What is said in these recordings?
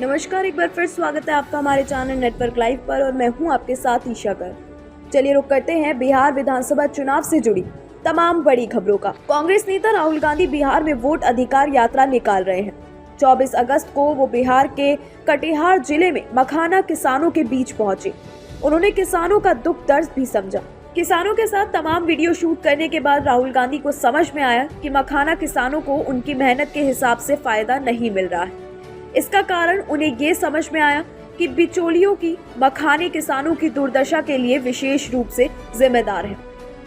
नमस्कार, एक बार फिर स्वागत है आपका हमारे चैनल नेटवर्क लाइव पर और मैं हूं आपके साथ ईशा कर। चलिए रुक करते हैं बिहार विधानसभा चुनाव से जुड़ी तमाम बड़ी खबरों का। कांग्रेस नेता राहुल गांधी बिहार में वोट अधिकार यात्रा निकाल रहे हैं। 24 अगस्त को वो बिहार के कटिहार जिले में मखाना किसानों के बीच पहुंचे। उन्होंने किसानों का दुख दर्द भी समझा। किसानों के साथ तमाम वीडियो शूट करने के बाद राहुल गांधी को समझ में आया कि मखाना किसानों को उनकी मेहनत के हिसाब से फायदा नहीं मिल रहा है। इसका कारण उन्हें ये समझ में आया कि बिचौलियों की मखाने किसानों की दुर्दशा के लिए विशेष रूप से जिम्मेदार है।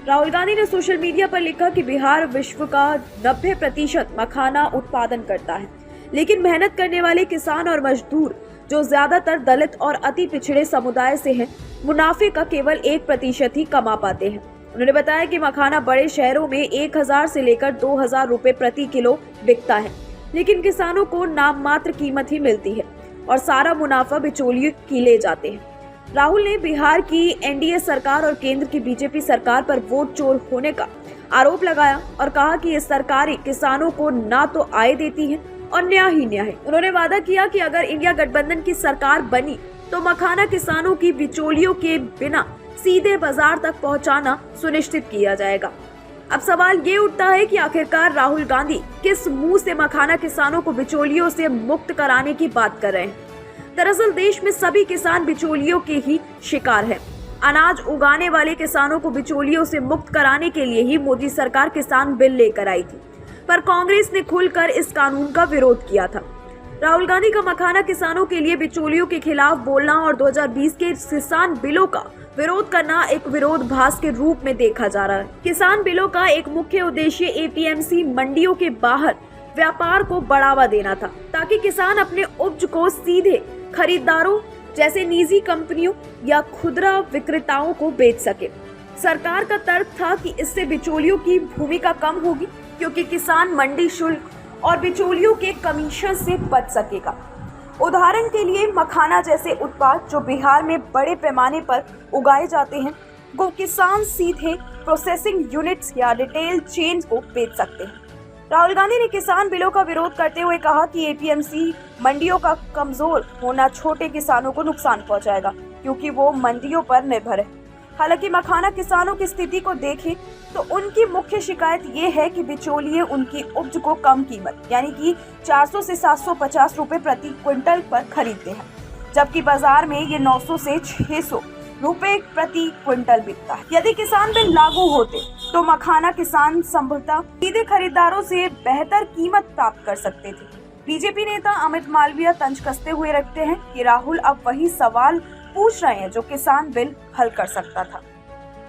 राहुल गांधी ने सोशल मीडिया पर लिखा कि बिहार विश्व का 90% मखाना उत्पादन करता है, लेकिन मेहनत करने वाले किसान और मजदूर जो ज्यादातर दलित और अति पिछड़े समुदाय से हैं, मुनाफे का केवल 1% ही कमा पाते हैं। उन्होंने बताया कि मखाना बड़े शहरों में 1000 से लेकर 2000 रुपए प्रति किलो बिकता है, लेकिन किसानों को नाम मात्र कीमत ही मिलती है और सारा मुनाफा बिचौलियों की ले जाते हैं। राहुल ने बिहार की एनडीए सरकार और केंद्र की बीजेपी सरकार पर वोट चोर होने का आरोप लगाया और कहा कि ये सरकारें किसानों को ना तो आय देती हैं और न्याय ही न्याय है। उन्होंने वादा किया कि अगर इंडिया गठबंधन की सरकार बनी तो मखाना किसानों की बिचौलियों के बिना सीधे बाजार तक पहुंचाना सुनिश्चित किया जाएगा। अब सवाल ये उठता है कि आखिरकार राहुल गांधी किस मुंह से मखाना किसानों को बिचौलियों से मुक्त कराने की बात कर रहे हैं। दरअसल देश में सभी किसान बिचौलियों के ही शिकार हैं। अनाज उगाने वाले किसानों को बिचौलियों से मुक्त कराने के लिए ही मोदी सरकार किसान बिल लेकर आई थी, पर कांग्रेस ने खुलकर इस कानून का विरोध किया था। राहुल गांधी का मखाना किसानों के लिए बिचौलियों के खिलाफ बोलना और 2020 के किसान बिलों का विरोध करना एक विरोधाभास के रूप में देखा जा रहा है। किसान बिलों का एक मुख्य उद्देश्य एपीएमसी मंडियों के बाहर व्यापार को बढ़ावा देना था, ताकि किसान अपने उपज को सीधे खरीदारों जैसे निजी कंपनियों या खुदरा विक्रेताओं को बेच सके। सरकार का तर्क था कि इससे बिचौलियों की भूमिका कम होगी, क्योंकि किसान मंडी शुल्क और बिचौलियों के कमीशन से बच सकेगा। उदाहरण के लिए मखाना जैसे उत्पाद जो बिहार में बड़े पैमाने पर उगाए जाते हैं, वो किसान सीधे प्रोसेसिंग यूनिट्स या रिटेल चेन को बेच सकते हैं। राहुल गांधी ने किसान बिलों का विरोध करते हुए कहा कि एपीएमसी मंडियों का कमजोर होना छोटे किसानों को नुकसान पहुंचाएगा, क्योंकि वो मंडियों पर निर्भर है। हालांकि मखाना किसानों की स्थिति को देखें तो उनकी मुख्य शिकायत ये है कि बिचौलिए उनकी उपज को कम कीमत यानी कि 400 से 750 रुपए प्रति क्विंटल पर खरीदते हैं, जबकि बाजार में ये 900 से 600 रुपए प्रति क्विंटल बिकता है। यदि किसान बिल लागू होते तो मखाना किसान संभवतः सीधे खरीदारों से बेहतर कीमत प्राप्त कर सकते थे। बीजेपी नेता अमित मालवीय तंज कसते हुए रखते हैं कि राहुल अब वही सवाल पूछ रहे हैं जो किसान बिल हल कर सकता था।